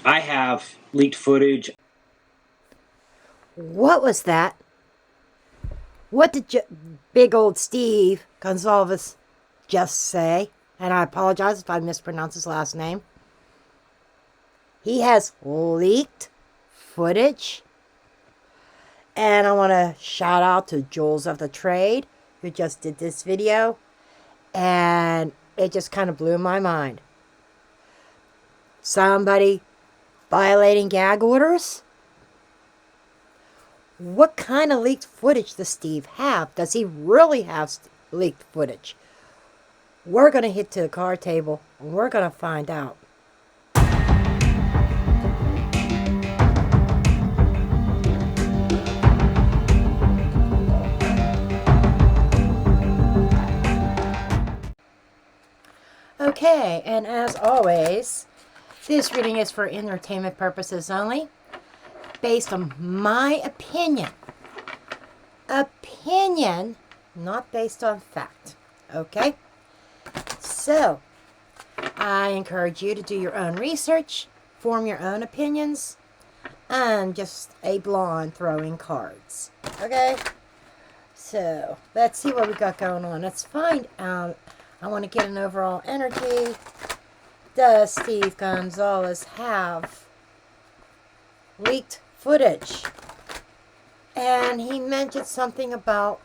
I have leaked footage. What was that? What did big old Steve Goncalves just say? And I apologize if I mispronounced his last name. He has leaked footage. And I want to shout out to Jules of the Trade, who just did this video. And it just kind of blew my mind. Somebody violating gag orders? What kind of leaked footage does Steve have? Does he really have leaked footage? We're going to hit to the card table and we're going to find out. Okay, and as always, this reading is for entertainment purposes only, based on my opinion. Opinion, not based on fact. Okay? So, I encourage you to do your own research, form your own opinions. I'm just a blonde throwing cards. Okay? So, let's see what we got going on. Let's find out. I want to get an overall energy. Does Steve Goncalves have leaked footage? And he mentioned something about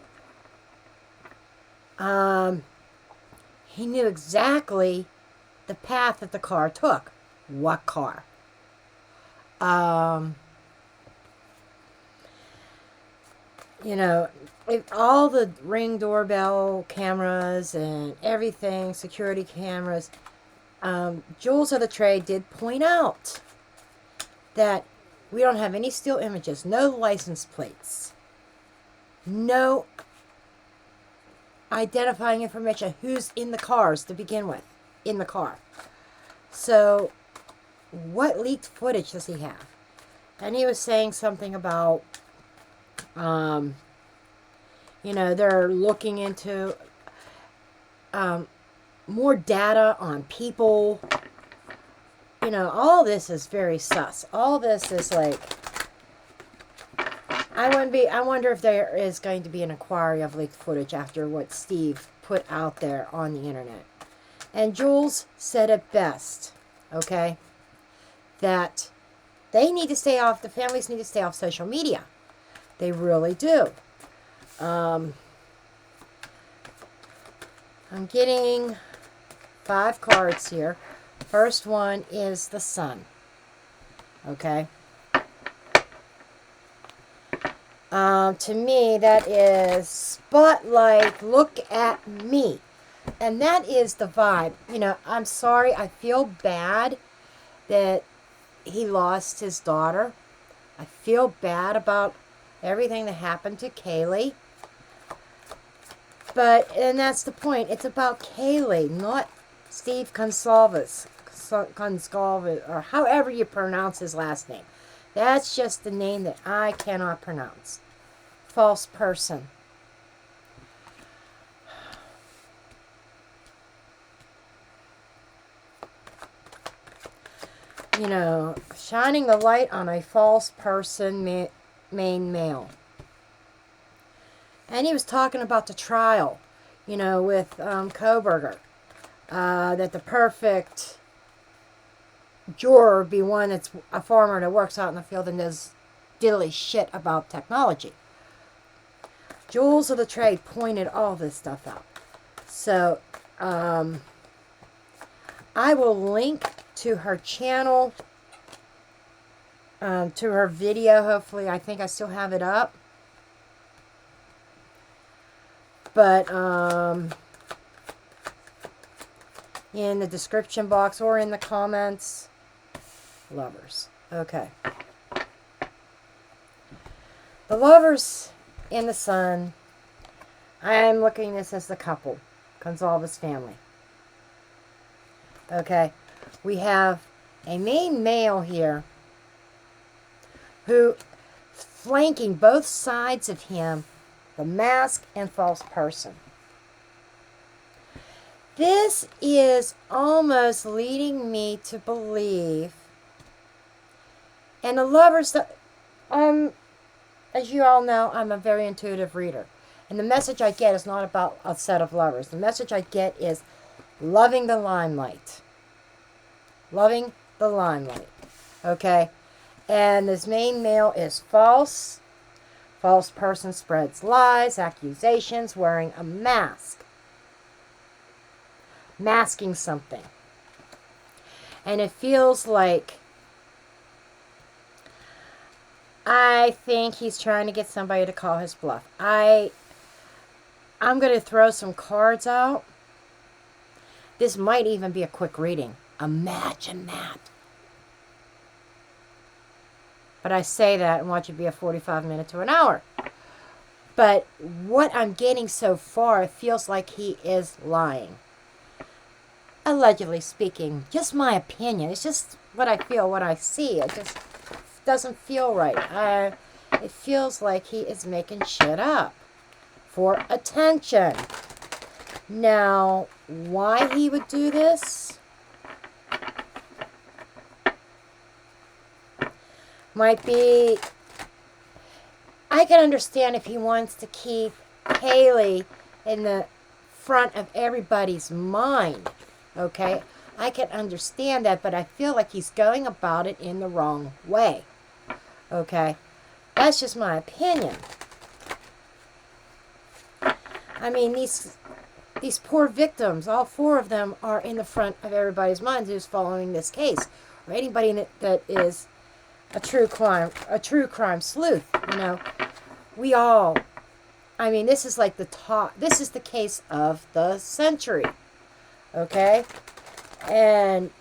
he knew exactly the path that the car took. What car? You know, if all the Ring doorbell cameras and everything, security cameras, Jules of the Trade did point out that we don't have any still images, no license plates, no identifying information, who's in the cars to begin with, in the car. So, what leaked footage does he have? And he was saying something about, you know, they're looking into more data on people. You know, all this is very sus. All this is like, I wonder if there is going to be an inquiry of leaked footage after what Steve put out there on the internet. And Jules said it best, okay, that they need to stay off, the families need to stay off social media. They really do. I'm getting 5 cards here. First one is the sun. Okay. To me, that is spotlight, look at me. And that is the vibe. You know, I'm sorry, I feel bad that he lost his daughter. I feel bad about everything that happened to Kaylee. But, and that's the point, it's about Kaylee, not Steve Goncalves, or however you pronounce his last name. That's just the name that I cannot pronounce. False person. You know, shining the light on a false person, main male. And he was talking about the trial, you know, with Koberger. That the perfect juror would be one that's a farmer that works out in the field and does diddly shit about technology. Jules of the Trade pointed all this stuff out. So, I will link to her channel, to her video, hopefully. I think I still have it up. But, in the description box or in the comments. Lovers. Okay. The lovers in the sun. I'm looking at this as the couple. Goncalves family. Okay. We have a main male here who flanking both sides of him, the mask and false person. This is almost leading me to believe And the lovers, as you all know, I'm a very intuitive reader. And the message I get is not about a set of lovers. The message I get is loving the limelight. Loving the limelight. Okay? And this main male is false. False person spreads lies, accusations, wearing a mask. Masking something. And it feels like, I think he's trying to get somebody to call his bluff. I'm going to throw some cards out. This might even be a quick reading. Imagine that. But I say that and watch it be a 45 minute to an hour. But what I'm getting so far, it feels like he is lying. Allegedly speaking, just my opinion. It's just what I feel, what I see. It just doesn't feel right. It feels like he is making shit up for attention. Now, why he would do this might be, I can understand if he wants to keep Haley in the front of everybody's mind. Okay? I can understand that, but I feel like he's going about it in the wrong way. Okay? That's just my opinion. I mean, these poor victims, all four of them are in the front of everybody's mind who's following this case. Or anybody that is a true crime sleuth, you know. We all, I mean, this is like this is the case of the century. Okay? And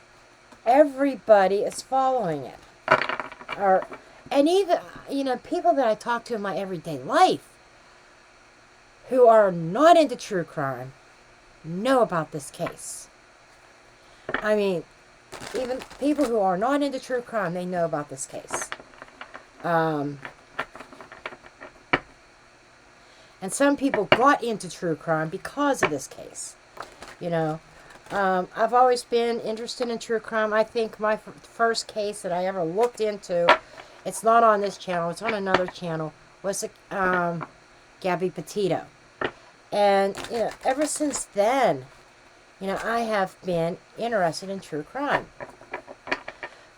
everybody is following it. And even, you know, people that I talk to in my everyday life who are not into true crime know about this case. I mean, even people who are not into true crime, they know about this case. And some people got into true crime because of this case. You know, I've always been interested in true crime. I think my first case that I ever looked into, it's not on this channel, it's on another channel, was Gabby Petito. And, you know, ever since then, you know, I have been interested in true crime.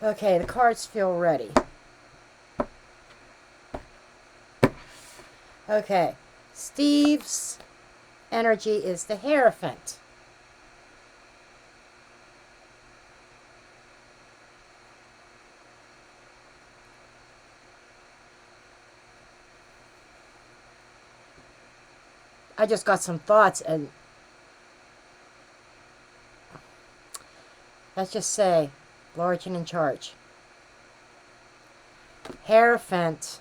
Okay, the cards feel ready. Okay, Steve's energy is the Hierophant. I just got some thoughts, and let's just say, large and in charge. Hierophant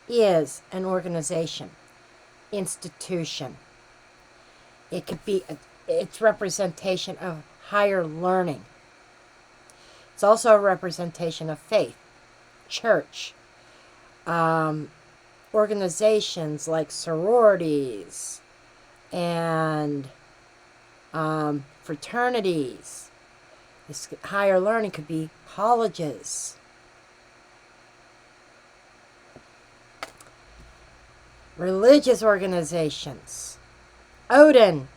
is an organization, institution. It could be its representation of higher learning. It's also a representation of faith, church, organizations like sororities and fraternities. This higher learning could be colleges. Religious organizations. Odin.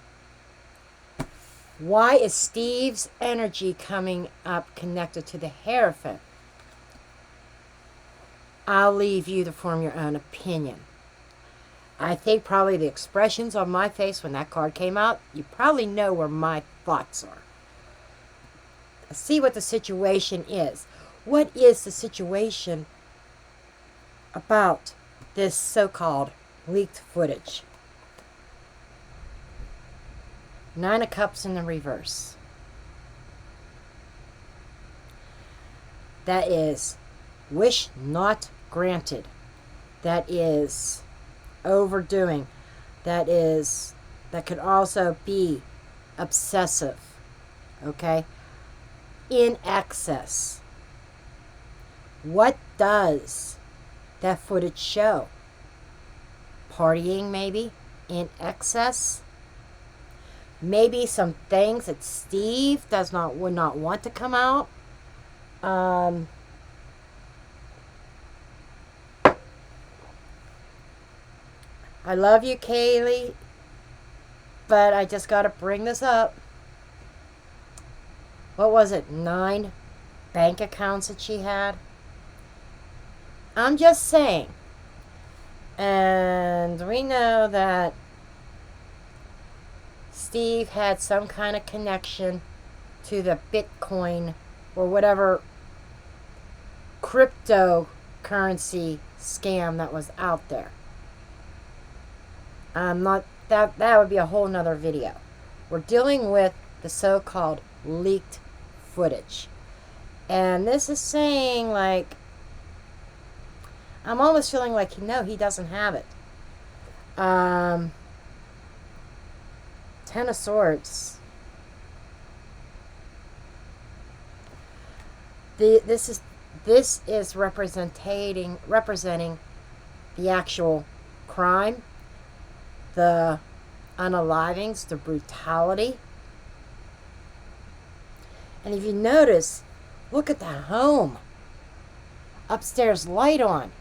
Why is Steve's energy coming up connected to the Hierophant? I'll leave you to form your own opinion. I think probably the expressions on my face when that card came out, you probably know where my thoughts are. See what the situation is. What is the situation about this so-called leaked footage? Nine of Cups in the reverse. That is wish not granted. That is overdoing. That could also be obsessive. Okay? In excess. What does that footage show? Partying, maybe? In excess? Maybe some things that Steve would not want to come out. Um, I love you, Kaylee, but I just got to bring this up. What was it? 9 bank accounts that she had? I'm just saying. And we know that Steve had some kind of connection to the Bitcoin or whatever cryptocurrency scam that was out there. Not that would be a whole nother video. We're dealing with the so-called leaked footage. And this is saying, like, I'm almost feeling like, no, he doesn't have it. 10 of Swords. This is representing the actual crime, the unalivings, the brutality. And if you notice, look at that home. Upstairs light on.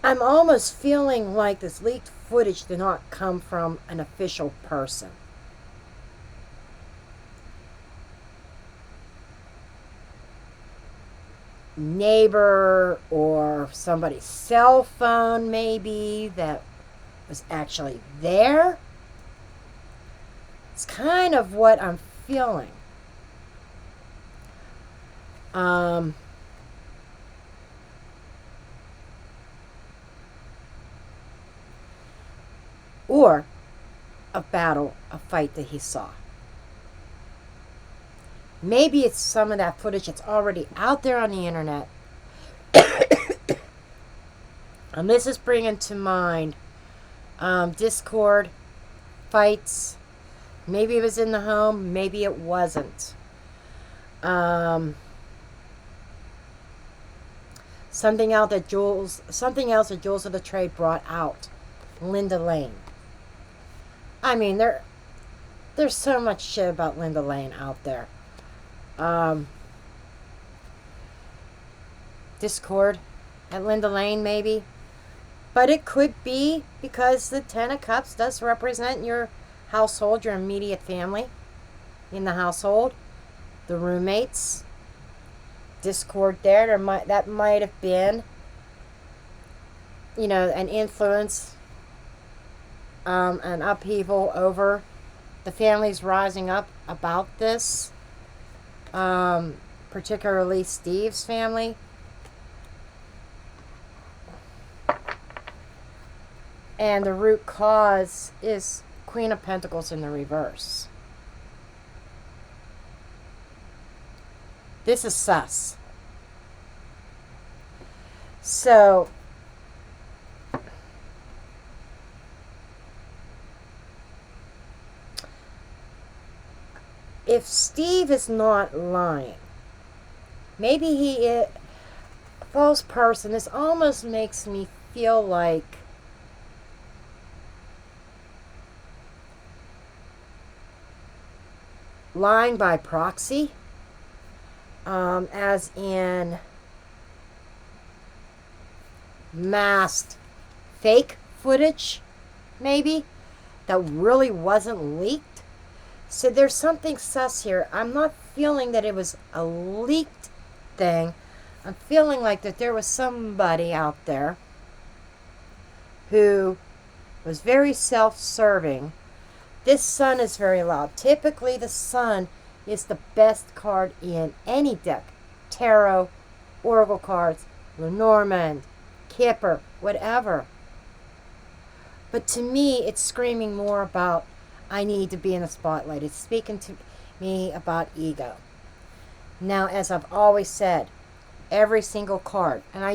I'm almost feeling like this leaked footage did not come from an official person. Neighbor or somebody's cell phone maybe that was actually there. It's kind of what I'm feeling. Or a battle, a fight that he saw. Maybe it's some of that footage that's already out there on the internet. And this is bringing to mind Discord, fights. Maybe it was in the home, maybe it wasn't. Something else that Jules of the Trade brought out. Linda Lane. I mean, there's so much shit about Linda Lane out there. Discord at Linda Lane, maybe. But it could be because the 10 of Cups does represent your household, your immediate family in the household, the roommates. Discord there, that might have been, an influence, an upheaval over the families rising up about this, particularly Steve's family. And the root cause is Queen of Pentacles in the reverse. This is sus. So, if Steve is not lying, maybe he is a false person. This almost makes me feel like lying by proxy, as in masked fake footage, maybe, that really wasn't leaked. So there's something sus here. I'm not feeling that it was a leaked thing. I'm feeling like that there was somebody out there who was very self-serving. This sun is very loud. Typically, the sun is the best card in any deck. Tarot, Oracle cards, Lenormand, Kipper, whatever. But to me, it's screaming more about, I need to be in the spotlight. It's speaking to me about ego. Now, as I've always said, every single card, and I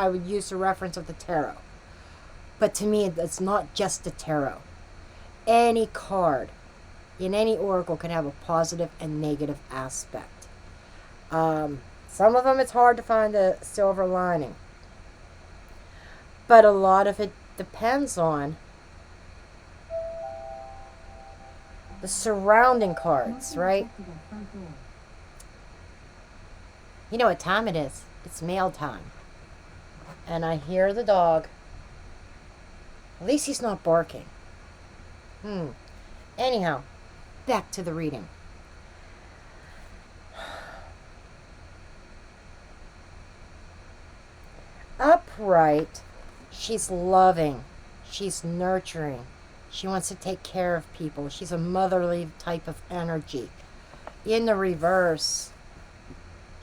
would use the reference of the tarot. But to me, it's not just the tarot. Any card in any oracle can have a positive and negative aspect. Some of them it's hard to find a silver lining. But a lot of it depends on the surrounding cards, right? You know what time it is? It's mail time. And I hear the dog. At least he's not barking. Anyhow, back to the reading. Upright, she's loving. She's nurturing. She wants to take care of people. She's a motherly type of energy. In the reverse,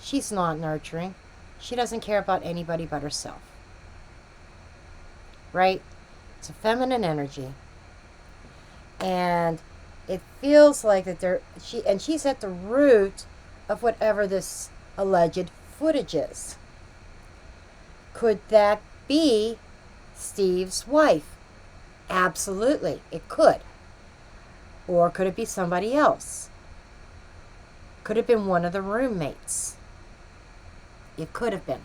she's not nurturing. She doesn't care about anybody but herself. Right? It's a feminine energy. And it feels like that she's at the root of whatever this alleged footage is. Could that be Steve's wife? Absolutely, it could. Or could it be somebody else? Could have been one of the roommates. It could have been.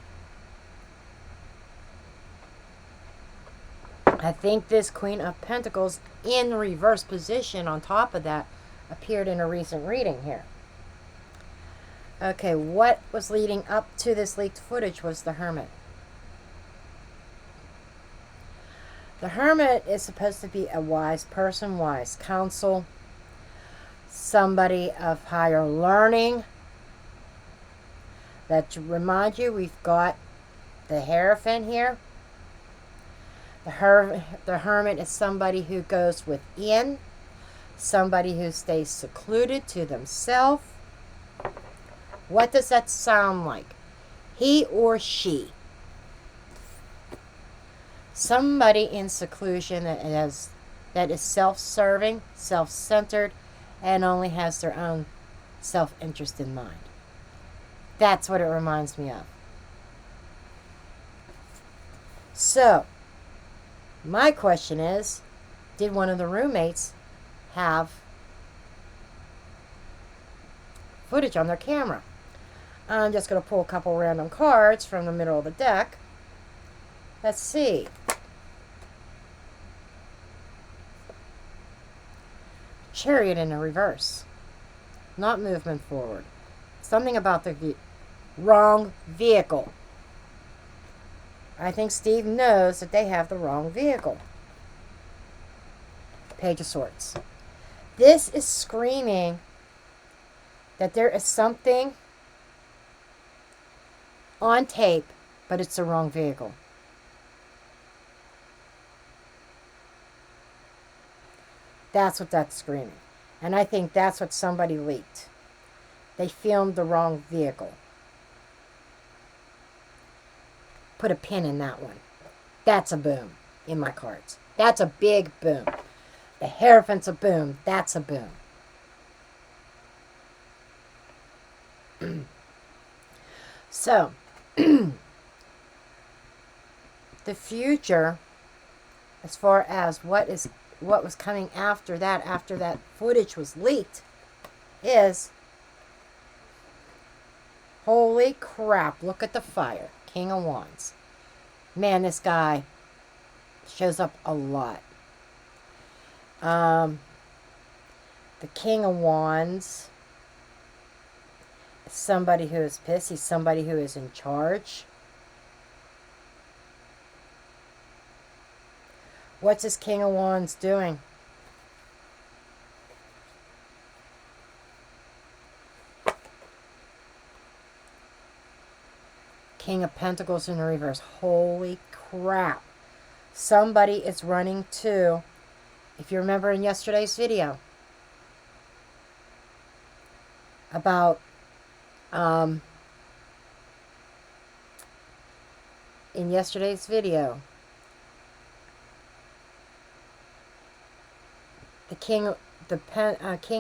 I think this Queen of Pentacles in reverse position on top of that appeared in a recent reading here. Okay, what was leading up to this leaked footage was the Hermit. The Hermit is supposed to be a wise person, wise counsel, somebody of higher learning. That, to remind you, we've got the Hierophant here. The Hermit is somebody who goes within, somebody who stays secluded to themselves. What does that sound like? He or she. Somebody in seclusion that is self-serving, self-centered, and only has their own self-interest in mind. That's what it reminds me of. So, my question is, did one of the roommates have footage on their camera? I'm just going to pull a couple random cards from the middle of the deck. Let's see. Chariot in the reverse. Not movement forward. Something about the wrong vehicle. I think Steve knows that they have the wrong vehicle. Page of Swords. This is screaming that there is something on tape, but it's the wrong vehicle. That's what that's screaming. And I think that's what somebody leaked. They filmed the wrong vehicle. Put a pin in that one. That's a boom in my cards. That's a big boom. The Hierophant's a boom. That's a boom. So, the future, as far as what was coming after that footage was leaked, is, holy crap, look at the fire. King of Wands. Man, this guy shows up a lot. The King of Wands is somebody who is pissed. He's somebody who is in charge. What's this King of Wands doing? King of Pentacles in the reverse. Holy crap. Somebody is running to, if you remember in yesterday's video, about, in yesterday's video, the King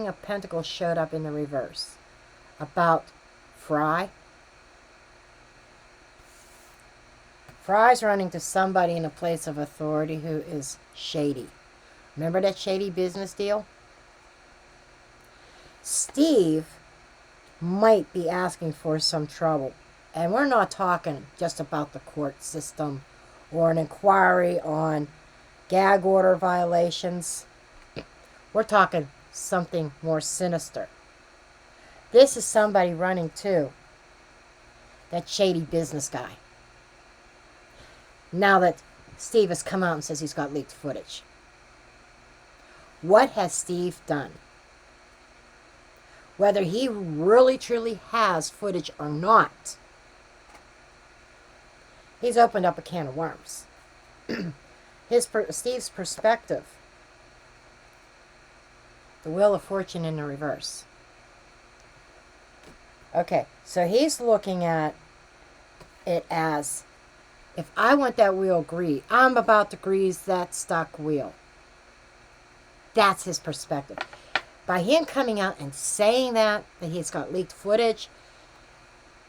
of Pentacles showed up in the reverse. About Fry. Fry's running to somebody in a place of authority who is shady. Remember that shady business deal? Steve might be asking for some trouble. And we're not talking just about the court system or an inquiry on gag order violations. We're talking something more sinister. This is somebody running to that shady business guy. Now that Steve has come out and says he's got leaked footage. What has Steve done? Whether he really truly has footage or not, he's opened up a can of worms. Steve's perspective. The Wheel of Fortune in the reverse. Okay, so he's looking at it as, if I want that wheel greased, I'm about to grease that stuck wheel. That's his perspective. By him coming out and saying that he's got leaked footage,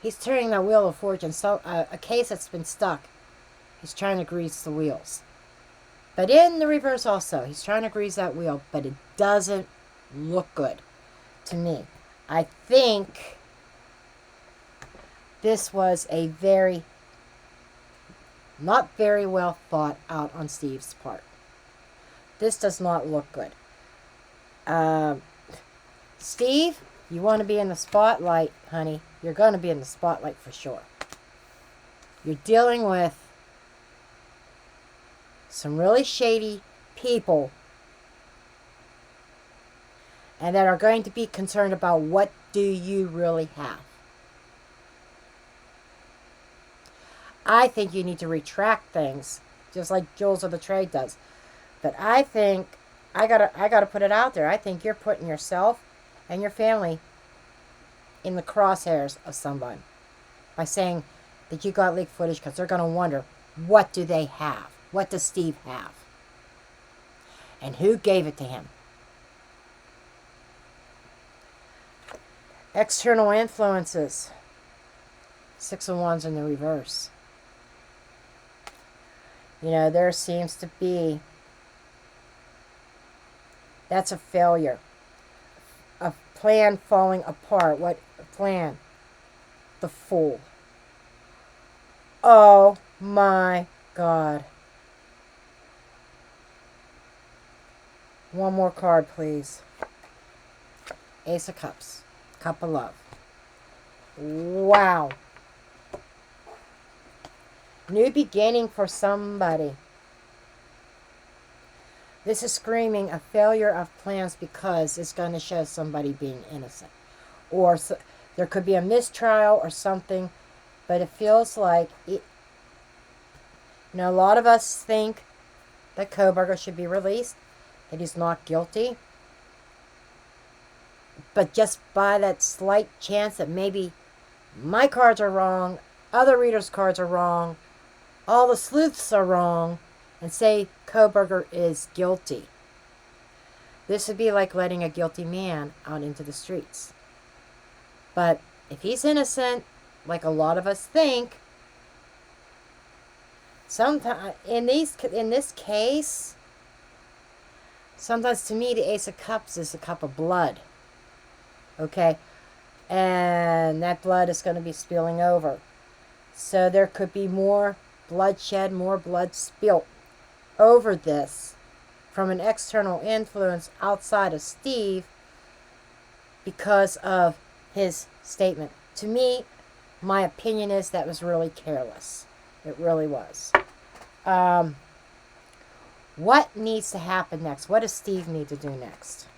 he's turning that Wheel of Fortune, so a case that's been stuck, he's trying to grease the wheels. But in the reverse also, he's trying to grease that wheel, but it doesn't look good to me. I think this was a not very well thought out on Steve's part. This does not look good. Steve, you want to be in the spotlight, honey. You're going to be in the spotlight for sure. You're dealing with some really shady people, and that are going to be concerned about what do you really have. I think you need to retract things, just like Jules of the Trade does. But I think I gotta put it out there. I think you're putting yourself and your family in the crosshairs of someone by saying that you got leaked footage, because they're gonna wonder, what do they have? What does Steve have? And who gave it to him? External influences. 6 of Wands in the reverse. You know, there seems to be, that's a failure. A plan falling apart. What plan? The Fool. Oh my God. One more card, please. Ace of Cups. Cup of Love. Wow. New beginning for somebody. This is screaming a failure of plans, because it's going to show somebody being innocent. Or there could be a mistrial or something, but it feels like it. You know, a lot of us think that Kohberger should be released, that he's not guilty. But just by that slight chance that maybe my cards are wrong, other readers' cards are wrong, all the sleuths are wrong, and say Kohberger is guilty. This would be like letting a guilty man out into the streets. But if he's innocent, like a lot of us think, sometimes in this case, sometimes to me the Ace of Cups is a cup of blood. Okay? And that blood is going to be spilling over. So there could be more bloodshed, more blood spilt over this from an external influence outside of Steve because of his statement. To me, my opinion is that was really careless. It really was. What needs to happen next? What does Steve need to do next?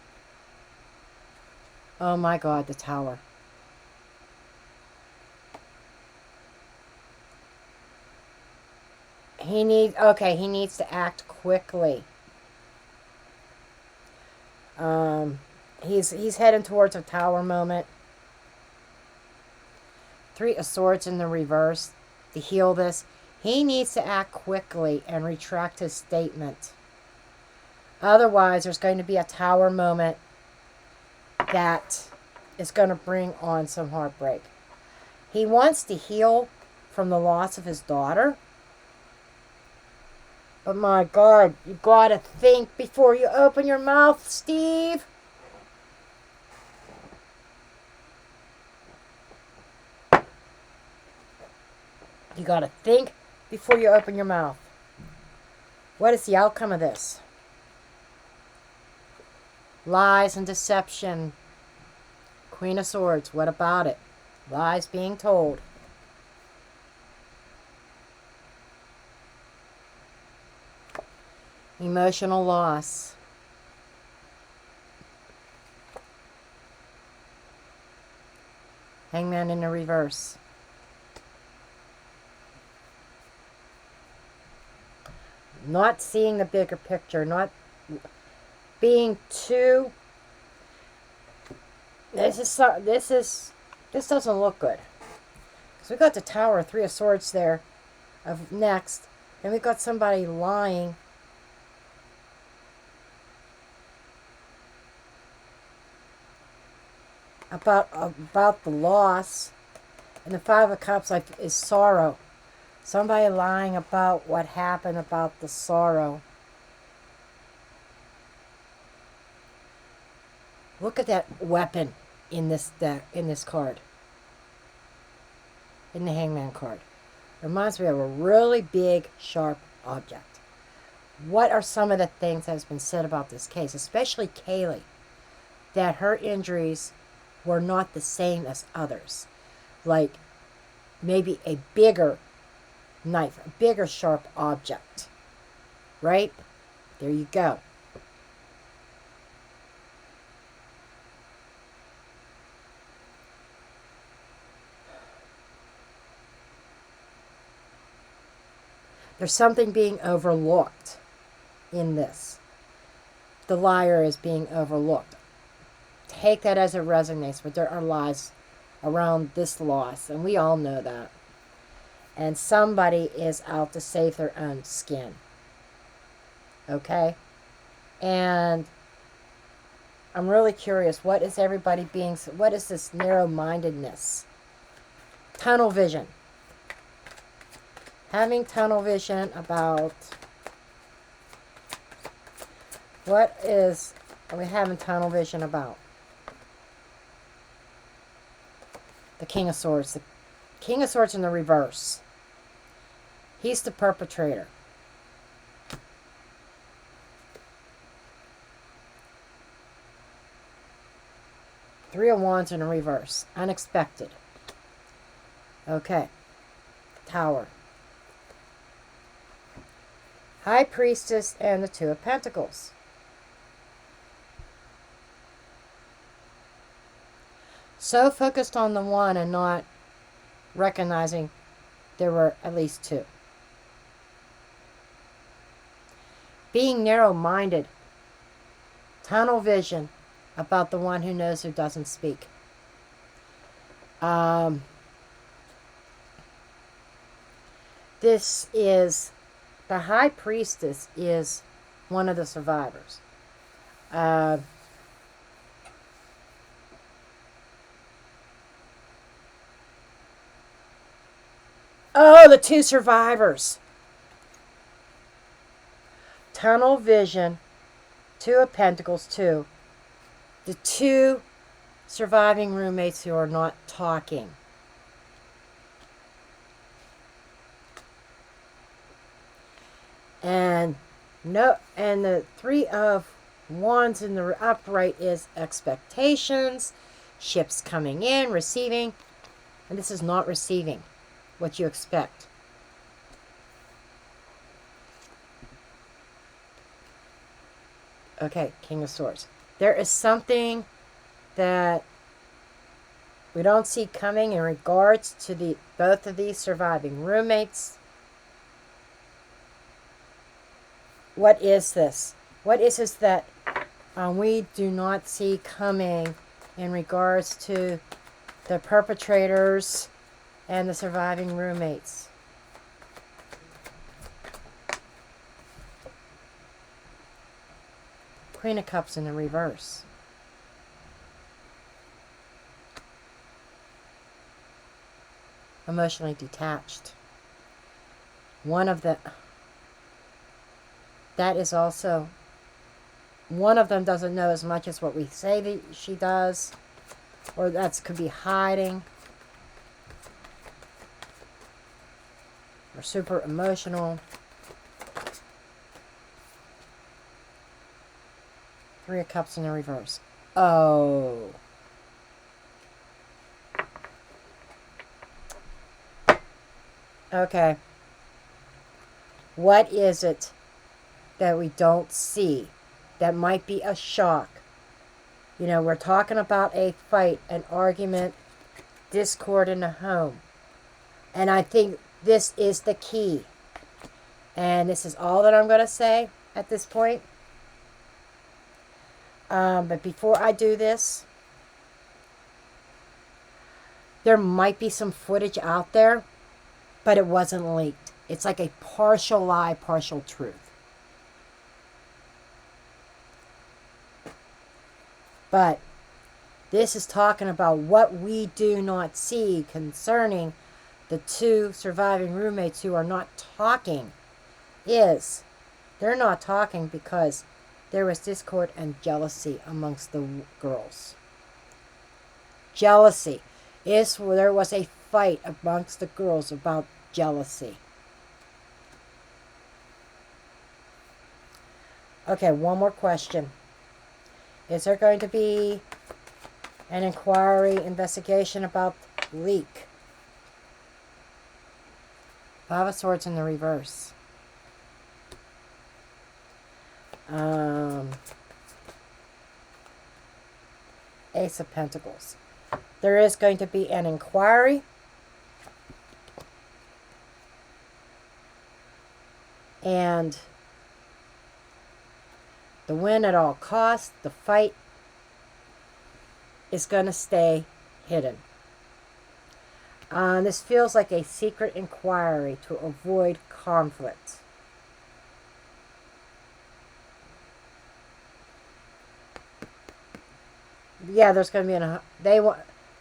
Oh my God, the Tower. He needs to act quickly. He's heading towards a Tower moment. 3 of Swords in the reverse to heal this. He needs to act quickly and retract his statement. Otherwise, there's going to be a Tower moment that is going to bring on some heartbreak. He wants to heal from the loss of his daughter. But my God, you gotta think before you open your mouth, Steve. You gotta think before you open your mouth. What is the outcome of this? Lies and deception. Queen of Swords, what about it? Lies being told. Emotional loss. Hangman in the reverse. Not seeing the bigger picture, not being too... This doesn't look good. Because we got the Tower, Three of Swords there of next. And we got somebody lying. About the loss. And the Five of Cups is sorrow. Somebody lying about what happened, about the sorrow. Look at that weapon in this deck, in this card. In the Hangman card. Reminds me of a really big, sharp object. What are some of the things that has been said about this case, especially Kaylee, that her injuries were not the same as others? Like maybe a bigger knife, a bigger sharp object. Right? There you go. There's something being overlooked in this. The liar is being overlooked. Take that as it resonates, but there are lies around this loss, and we all know that. And somebody is out to save their own skin. Okay? And I'm really curious, what is everybody being, what is this narrow-mindedness? Tunnel vision. Having tunnel vision about, what are we having tunnel vision about? The King of Swords. The King of Swords in the reverse. He's the perpetrator. Three of Wands in the reverse. Unexpected. Okay. Tower. High Priestess and the Two of Pentacles. So focused on the one and not recognizing there were at least two. Being narrow-minded. Tunnel vision about the one who knows who doesn't speak. This is... The High Priestess is one of the survivors. Oh, the two survivors. Tunnel vision. Two of Pentacles, two. The two surviving roommates who are not talking. And the Three of Wands in the upright is expectations, ships coming in, receiving, and this is not receiving what you expect. Okay, King of Swords. There is something that we don't see coming in regards to both of these surviving roommates. What is this? What is this that we do not see coming in regards to the perpetrators and the surviving roommates? Queen of Cups in the reverse. Emotionally detached. One of the... That is also, one of them doesn't know as much as what we say that she does, or that could be hiding, or super emotional. Three of Cups in the reverse. Oh. Okay. What is it that we don't see that might be a shock? You know, we're talking about a fight, an argument, discord in the home. And I think this is the key. And this is all that I'm going to say at this point. But before I do this, there might be some footage out there, but it wasn't leaked. It's like a partial lie, partial truth. But this is talking about what we do not see concerning the two surviving roommates who are not talking. They're not talking because there was discord and jealousy amongst the girls. Jealousy. There was a fight amongst the girls about jealousy. Okay, one more question. Is there going to be an inquiry, investigation about leak? Five of Swords in the reverse. Ace of Pentacles. There is going to be an inquiry. And the win at all costs, the fight is going to stay hidden. This feels like a secret inquiry to avoid conflict. Yeah, there's going to be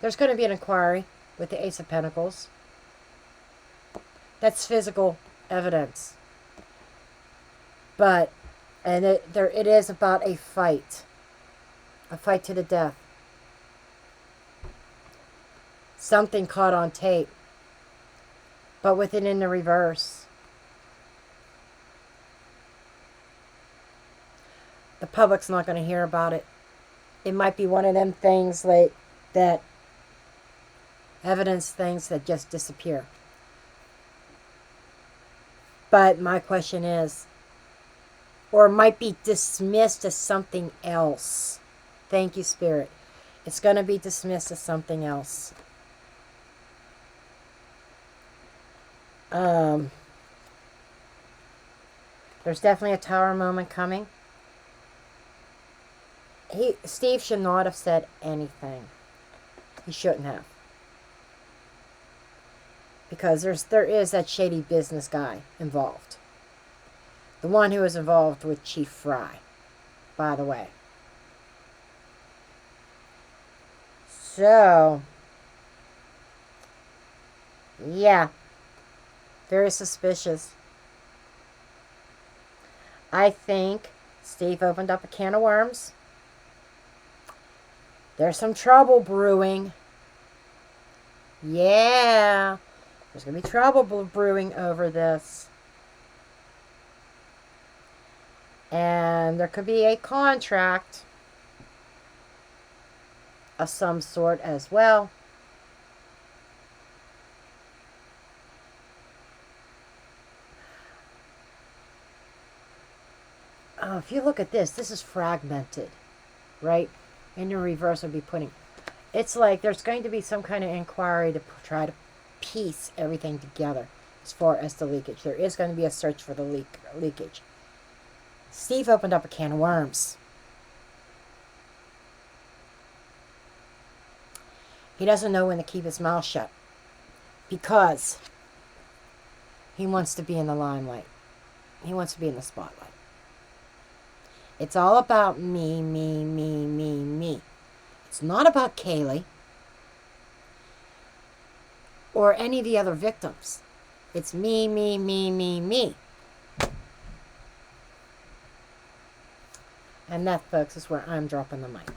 there's going to be an inquiry with the Ace of Pentacles. That's physical evidence. But it is about a fight to the death. Something caught on tape, but with it in the reverse. The public's not going to hear about it. It might be one of them things like that, evidence things that just disappear. But my question is, or might be dismissed as something else. Thank you, Spirit. It's going to be dismissed as something else. There's definitely a Tower moment coming. Steve should not have said anything. He shouldn't have. Because there is that shady business guy involved. The one who was involved with Chief Fry, by the way. So, yeah. Very suspicious. I think Steve opened up a can of worms. There's some trouble brewing. Yeah. There's going to be trouble brewing over this. And there could be a contract of some sort as well. Oh, if you look at this is fragmented, right? In the reverse would be putting. It's like there's going to be some kind of inquiry to try to piece everything together as far as the leakage. There is going to be a search for the leakage. Steve opened up a can of worms. He doesn't know when to keep his mouth shut because he wants to be in the limelight. He wants to be in the spotlight. It's all about me, me, me, me, me. It's not about Kaylee or any of the other victims. It's me, me, me, me, me. And that, folks, is where I'm dropping the mic.